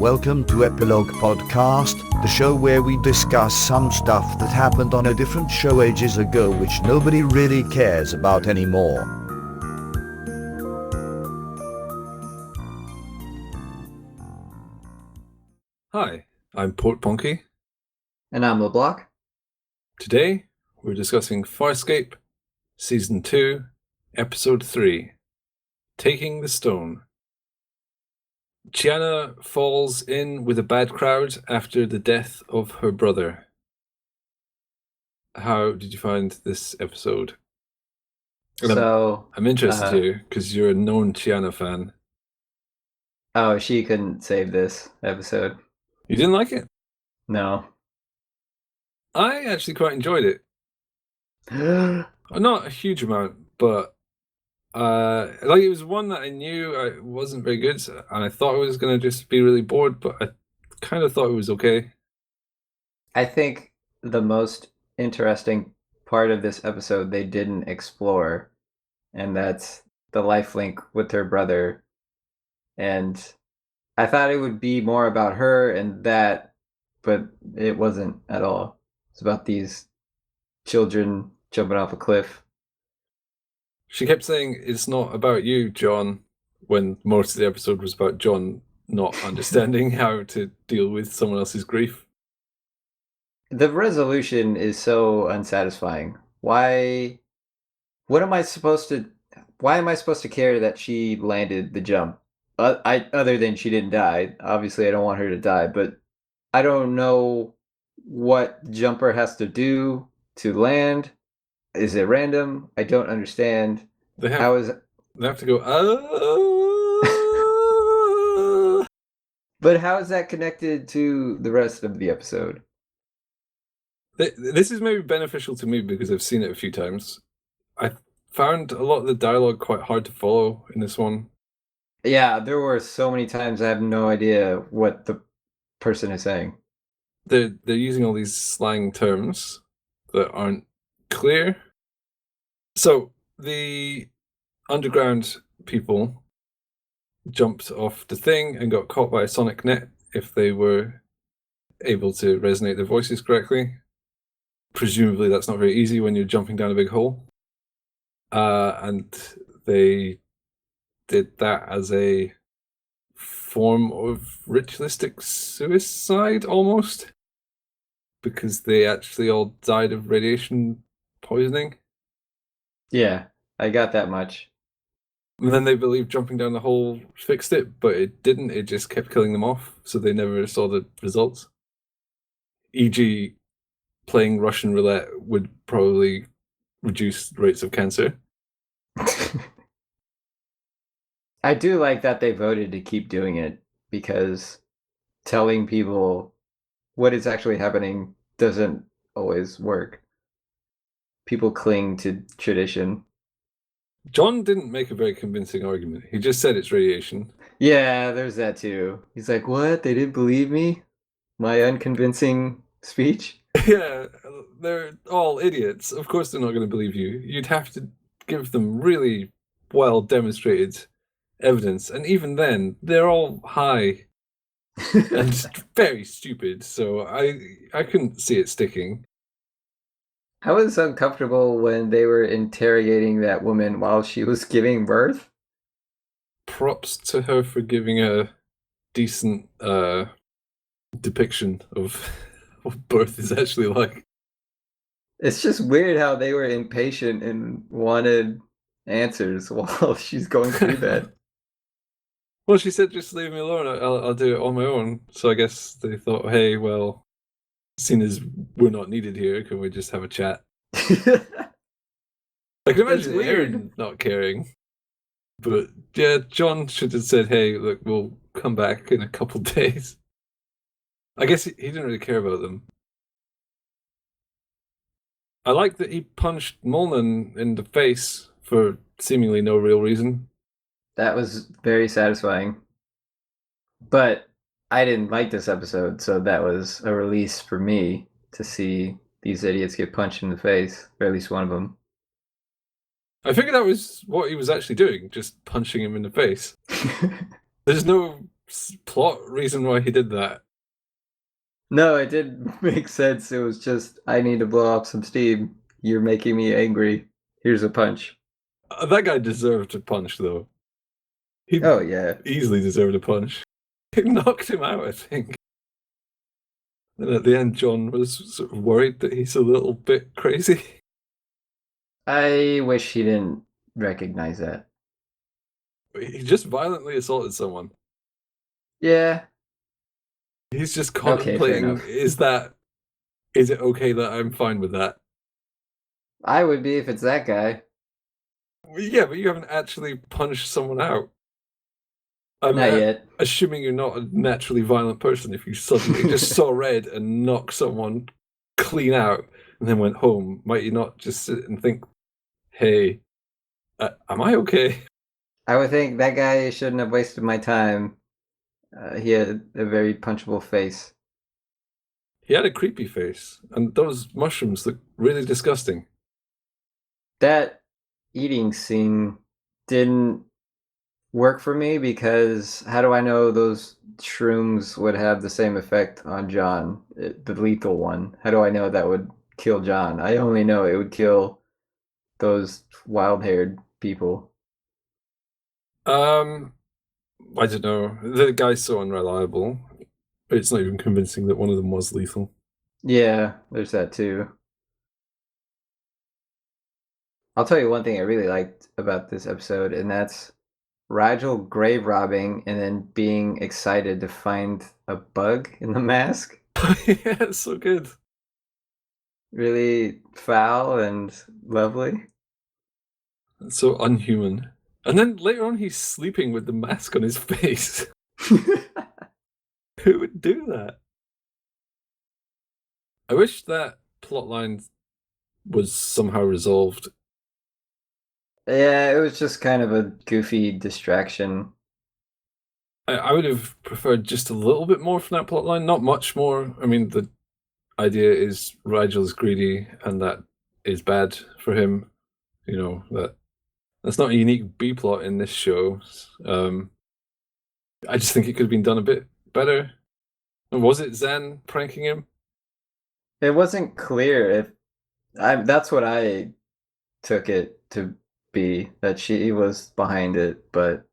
Welcome to Epilogue Podcast, the show where we discuss some stuff that happened on a different show ages ago which nobody really cares about anymore. Hi, I'm Portponky. And I'm LeBloc. Today, we're discussing Farscape, Season 2, Episode 3, Taking the Stone. Chiana falls in with a bad crowd after the death of her brother. How did you find this episode? So I'm interested here because you're a known Chiana fan. Oh, she couldn't save this episode. You didn't like it? No. I actually quite enjoyed it. Not a huge amount, but it was one that I knew I wasn't very good, and I thought I was going to just be really bored, but I kind of thought it was okay. I think the most interesting part of this episode they didn't explore, and that's the life link with her brother. And I thought it would be more about her and that, but it wasn't at all. It's about these children jumping off a cliff. She kept saying, "It's not about you, John," when most of the episode was about John not understanding how to deal with someone else's grief. The resolution is so unsatisfying. Why am I supposed to care that she landed the jump? Other than she didn't die. Obviously, I don't want her to die, but I don't know what Jumper has to do to land. Is it random? I don't understand. They have to go, But how is that connected to the rest of the episode? This is maybe beneficial to me because I've seen it a few times. I found a lot of the dialogue quite hard to follow in this one. Yeah, there were so many times I have no idea what the person is saying. They're using all these slang terms that aren't clear. So the underground people jumped off the thing and got caught by a sonic net if they were able to resonate their voices correctly. Presumably that's not very easy when you're jumping down a big hole. And they did that as a form of ritualistic suicide, almost, because they actually all died of radiation poisoning. Yeah, I got that much. And then they believed jumping down the hole fixed it, but it didn't. It just kept killing them off, so they never saw the results. E.g., playing Russian roulette would probably reduce rates of cancer. I do like that they voted to keep doing it, because telling people what is actually happening doesn't always work. People cling to tradition. John didn't make a very convincing argument. He just said it's radiation. Yeah, there's that too. He's like, what? They didn't believe me? My unconvincing speech? Yeah, they're all idiots. Of course they're not going to believe you. You'd have to give them really well demonstrated evidence. And even then, they're all high and very stupid. So I couldn't see it sticking. I was uncomfortable when they were interrogating that woman while she was giving birth. Props to her for giving a decent depiction of what birth is actually like. It's just weird how they were impatient and wanted answers while she's going through that. Well, she said, "Just leave me alone. I'll do it on my own." So I guess they thought, hey, well, seeing as we're not needed here, can we just have a chat? I can imagine Aaron not caring. But yeah, John should have said, hey, look, we'll come back in a couple days. I guess he didn't really care about them. I like that he punched Molnan in the face for seemingly no real reason. That was very satisfying. But I didn't like this episode, so that was a release for me to see these idiots get punched in the face, or at least one of them. I figured that was what he was actually doing, just punching him in the face. There's no plot reason why he did that. No, it did make sense. It was just, I need to blow off some steam. You're making me angry. Here's a punch. That guy deserved a punch, though. He Oh, yeah. easily deserved a punch. It knocked him out, I think. And at the end, John was sort of worried that he's a little bit crazy. I wish he didn't recognize that. He just violently assaulted someone. Yeah. He's just Okay, fair contemplating, enough. is it okay that I'm fine with that? I would be if it's that guy. Well, yeah, but you haven't actually punched someone out. I'm Not yet. assuming you're not a naturally violent person if you suddenly just saw red and knocked someone clean out and then went home. Might you not just sit and think, hey, am I okay? I would think that guy shouldn't have wasted my time. He had a very punchable face. He had a creepy face, and those mushrooms look really disgusting. That eating scene didn't work for me because how do I know those shrooms would have the same effect on John, the lethal one? How do I know that would kill John? I only know it would kill those wild-haired people. I don't know. The guy's so unreliable. It's not even convincing that one of them was lethal. Yeah, there's that too. I'll tell you one thing I really liked about this episode, and that's Rigel grave robbing and then being excited to find a bug in the mask. Yeah, it's so good. Really foul and lovely. It's so unhuman. And then later on, he's sleeping with the mask on his face. Who would do that? I wish that plotline was somehow resolved. Yeah, it was just kind of a goofy distraction. I would have preferred just a little bit more from that plotline, not much more. I mean, the idea is Rigel's greedy, and that is bad for him. You know, that's not a unique B plot in this show. I just think it could have been done a bit better. Was it Zan pranking him? It wasn't clear if that's what I took it to be, that she was behind it, but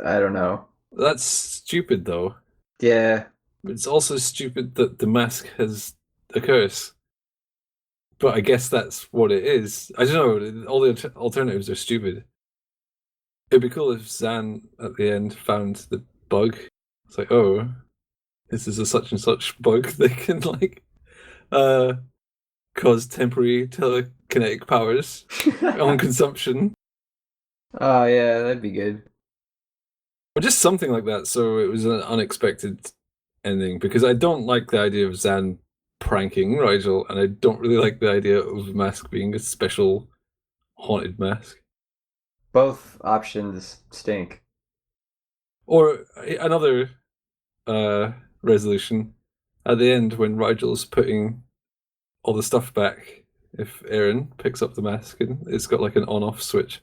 I don't know. That's stupid, though. Yeah. It's also stupid that the mask has a curse. But I guess that's what it is. I don't know. All the alternatives are stupid. It'd be cool if Zan at the end found the bug. It's like, oh, this is a such and such bug that can cause temporary telekinetic powers on consumption. Oh yeah, that'd be good. Or just something like that, so it was an unexpected ending. Because I don't like the idea of Zan pranking Rigel, and I don't really like the idea of the mask being a special haunted mask. Both options stink. Or another resolution at the end when Rigel's putting all the stuff back. If Aaron picks up the mask and it's got like an on-off switch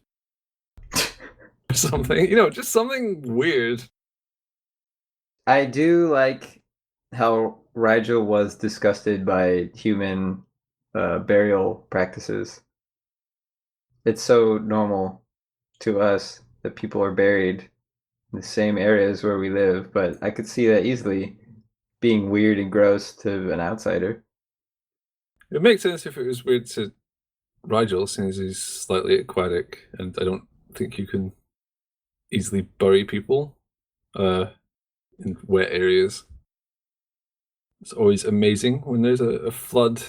or something, just something weird. I do like how Rigel was disgusted by human burial practices. It's so normal to us that people are buried in the same areas where we live, but I could see that easily being weird and gross to an outsider. It makes sense if it was weird to Rigel, since he's slightly aquatic, and I don't think you can easily bury people in wet areas. It's always amazing when there's a flood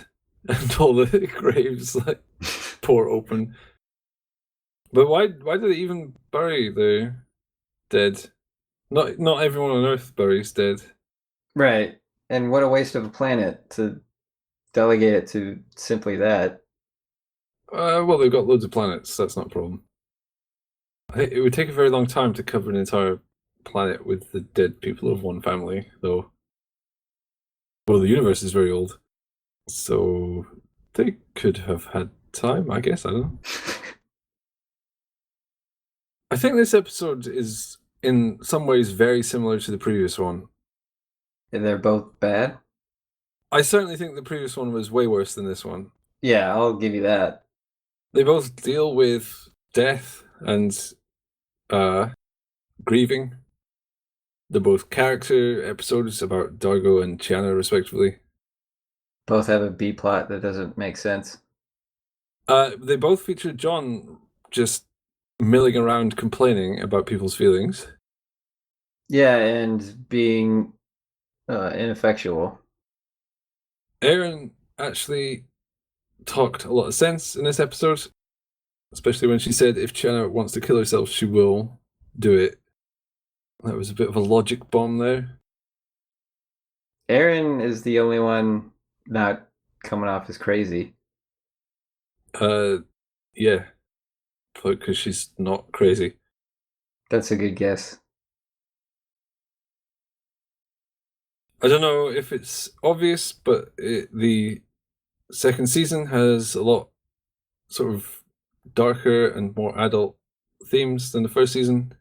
and all the graves pour open. But why do they even bury the dead? Not everyone on Earth buries dead. Right. And what a waste of a planet to delegate it to simply that. Well, they've got loads of planets. That's not a problem. I think it would take a very long time to cover an entire planet with the dead people of one family, though. Well, the universe is very old, so they could have had time, I guess. I don't know. I think this episode is in some ways very similar to the previous one. And they're both bad? I certainly think the previous one was way worse than this one. Yeah, I'll give you that. They both deal with death and grieving. They're both character episodes about Dargo and Chiana, respectively. Both have a B plot that doesn't make sense. They both feature John just milling around complaining about people's feelings. Yeah, and being ineffectual. Aaron actually talked a lot of sense in this episode, especially when she said if Chiana wants to kill herself, she will do it. That was a bit of a logic bomb there. Aaron is the only one not coming off as crazy. Yeah, because she's not crazy. That's a good guess. I don't know if it's obvious, but the second season has a lot sort of darker and more adult themes than the first season.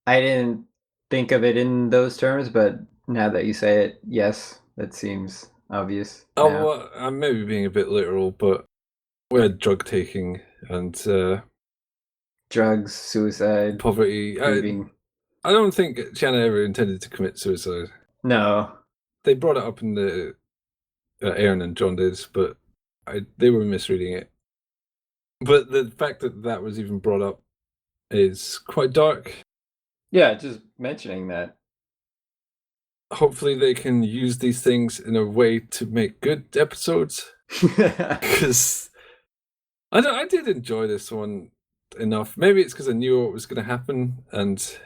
I didn't think of it in those terms, but now that you say it, yes, that seems obvious. Oh, now. well, I'm maybe being a bit literal, but we had drug taking and Drugs, suicide, poverty. grieving. I don't think Chiana ever intended to commit suicide. No. They brought it up in the Aaron and John did, but they were misreading it. But the fact that that was even brought up is quite dark. Yeah, just mentioning that. Hopefully they can use these things in a way to make good episodes. Because I did enjoy this one enough. Maybe it's because I knew what was going to happen, and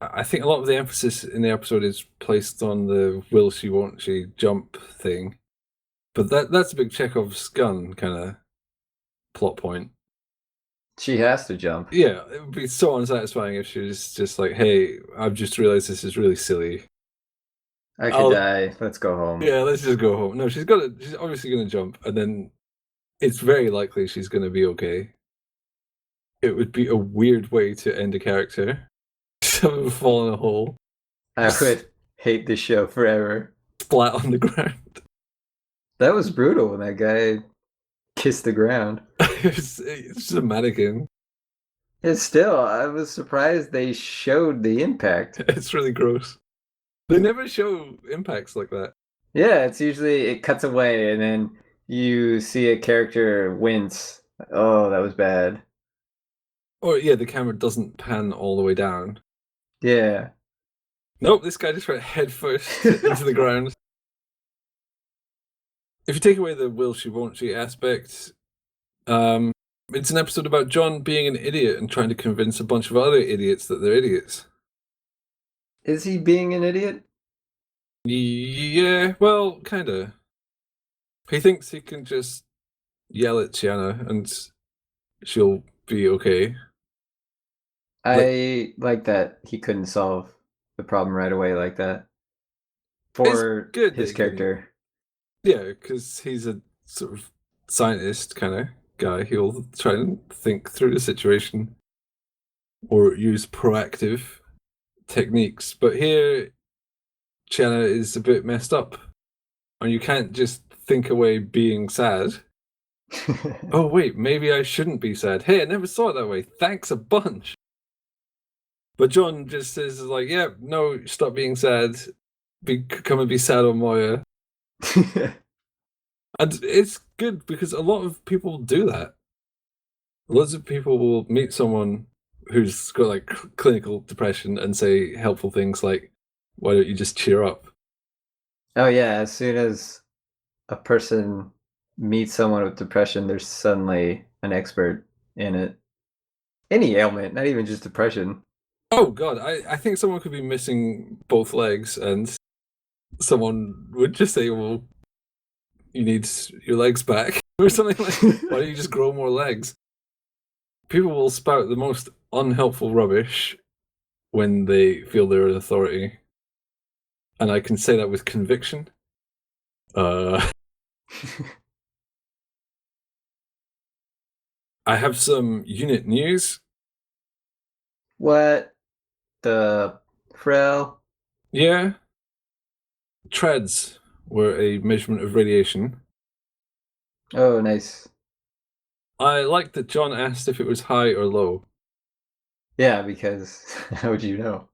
I think a lot of the emphasis in the episode is placed on the will she, won't she jump thing. But that's a big Chekhov's gun kind of plot point. She has to jump. Yeah, it would be so unsatisfying if she was just like, hey, I've just realized this is really silly. I could die. Let's go home. Yeah, let's just go home. No, she's obviously gonna jump, and then it's very likely she's gonna be okay. It would be a weird way to end a character. Someone fall in a hole. I would hate this show forever. Flat on the ground. That was brutal when that guy kissed the ground. It's just a mannequin. And still, I was surprised they showed the impact. It's really gross. They never show impacts like that. Yeah, it's usually it cuts away and then you see a character wince. Oh, that was bad. Or yeah, the camera doesn't pan all the way down. Yeah. Nope, this guy just went head first into the ground. If you take away the will she, won't she aspect, it's an episode about John being an idiot and trying to convince a bunch of other idiots that they're idiots. Is he being an idiot? Yeah, well, kind of. He thinks he can just yell at Chiana and she'll be okay. I like that he couldn't solve the problem right away like that. For good his that he couldn't. character. Yeah, because he's a sort of scientist kind of guy. He'll try and think through the situation or use proactive techniques. But here, Chiana is a bit messed up. And you can't just think away being sad. Oh, wait, maybe I shouldn't be sad. Hey, I never saw it that way. Thanks a bunch. But John just says, like, yeah, no, stop being sad. Come and be sad on Moya. And it's good because a lot of people do that. Lots of people will meet someone who's got like clinical depression and say helpful things like, why don't you just cheer up? Oh yeah, as soon as a person meets someone with depression, they're suddenly an expert in it. Any ailment, not even just depression. Oh god, I think someone could be missing both legs and someone would just say, well, you need your legs back or something like that. Why don't you just grow more legs? People will spout the most unhelpful rubbish when they feel they're an authority. And I can say that with conviction. I have some unit news. What? the Frel. Yeah. Treads were a measurement of radiation. Oh, nice. I liked that John asked if it was high or low. Yeah, because how would you know?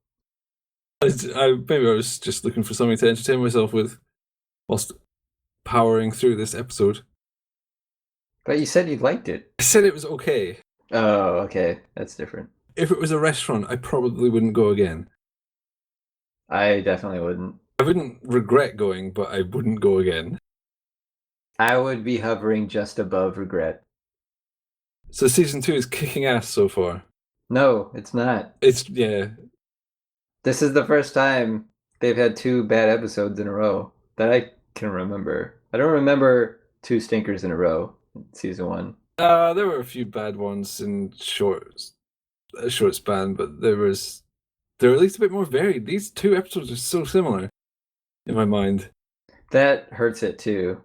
Maybe I was just looking for something to entertain myself with whilst powering through this episode. But you said you liked it. I said it was okay. Oh, okay. That's different. If it was a restaurant, I probably wouldn't go again. I definitely wouldn't. I wouldn't regret going, but I wouldn't go again. I would be hovering just above regret. So season 2 is kicking ass so far. No, it's not. Yeah. This is the first time they've had 2 bad episodes in a row that I can remember. I don't remember 2 stinkers in a row in season 1. There were a few bad ones in a short span, but they're at least a bit more varied. These 2 episodes are so similar in my mind. That hurts it too.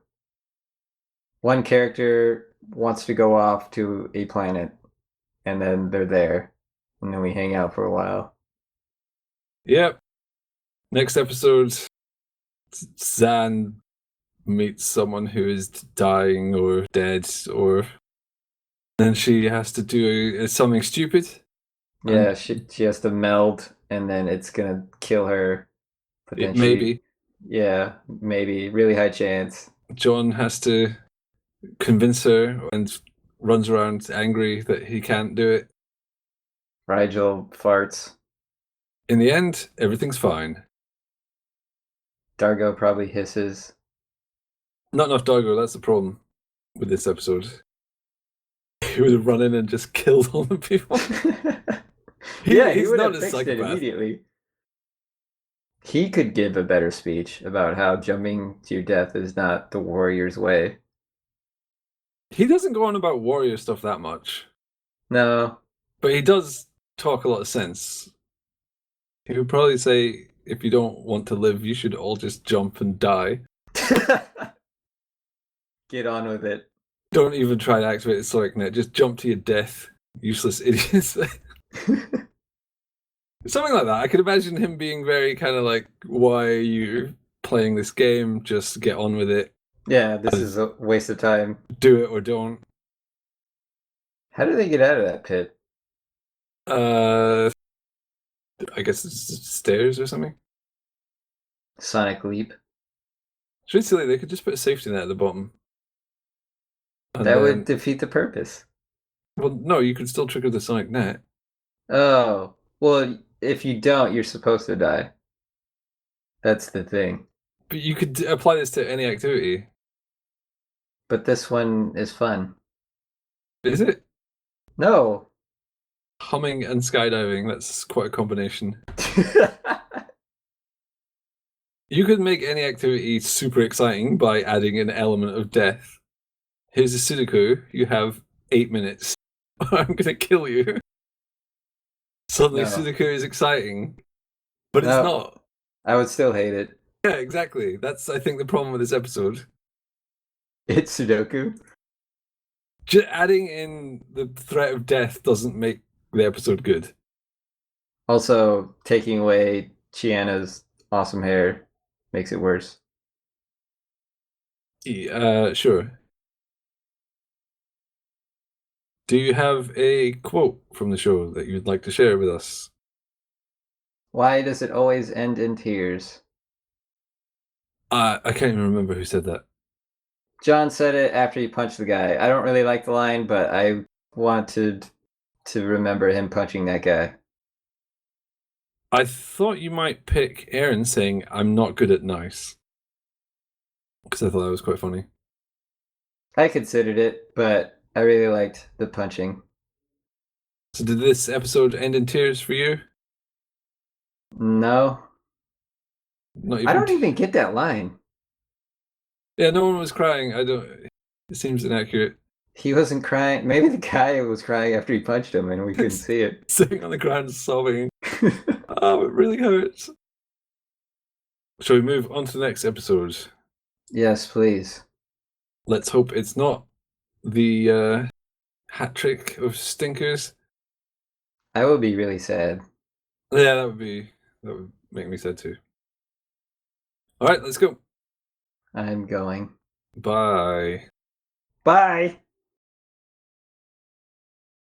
One character wants to go off to a planet, and then they're there, and then we hang out for a while. Yep. Next episode, Zan meets someone who is dying or dead, or then she has to do something stupid. Yeah, she has to meld, and then it's gonna kill her. Potentially. Maybe. Yeah, maybe. Really high chance. John has to convince her and runs around angry that he can't do it. Rigel farts. In the end, everything's fine. Dargo probably hisses. Not enough Dargo, that's the problem with this episode. He would have run in and just killed all the people. He he's would not have a fixed it psychopath. immediately. He could give a better speech about how jumping to your death is not the warrior's way. He doesn't go on about warrior stuff that much. No. But he does talk a lot of sense. He would probably say, if you don't want to live, you should all just jump and die. Get on with it. Don't even try to activate the Sonic Net. Just jump to your death, useless idiots. Something like that. I could imagine him being very kind of like, why are you playing this game? Just get on with it. Yeah, this is a waste of time. Do it or don't. How do they get out of that pit? I guess it's stairs or something. Sonic leap. It's really silly. They could just put a safety net at the bottom. That would defeat the purpose. Well, no, you could still trigger the Sonic Net. Oh, well, if you don't, you're supposed to die. That's the thing. But you could apply this to any activity. But this one is fun. Is it? No. Humming and skydiving, that's quite a combination. You could make any activity super exciting by adding an element of death. Here's a Sudoku, you have 8 minutes. I'm gonna kill you. Suddenly No. Sudoku is exciting, but No. it's not. I would still hate it. Yeah, exactly. That's, I think, the problem with this episode. It's Sudoku. Just adding in the threat of death doesn't make the episode good. Also, taking away Chiana's awesome hair makes it worse. Sure. Do you have a quote from the show that you'd like to share with us? Why does it always end in tears? I can't even remember who said that. John said it after he punched the guy. I don't really like the line, but I wanted to remember him punching that guy. I thought you might pick Aaron saying, "I'm not good at nice." Because I thought that was quite funny. I considered it, but I really liked the punching. So did this episode end in tears for you? No. Not even I don't even get that line. Yeah, no one was crying. It seems inaccurate. He wasn't crying. Maybe the guy was crying after he punched him and we couldn't see it. Sitting on the ground sobbing. Oh, it really hurts. Shall we move on to the next episode? Yes, please. Let's hope it's not the hat trick of stinkers. I would be really sad. Yeah, that would make me sad too. All right, let's go. I'm going. Bye. Bye.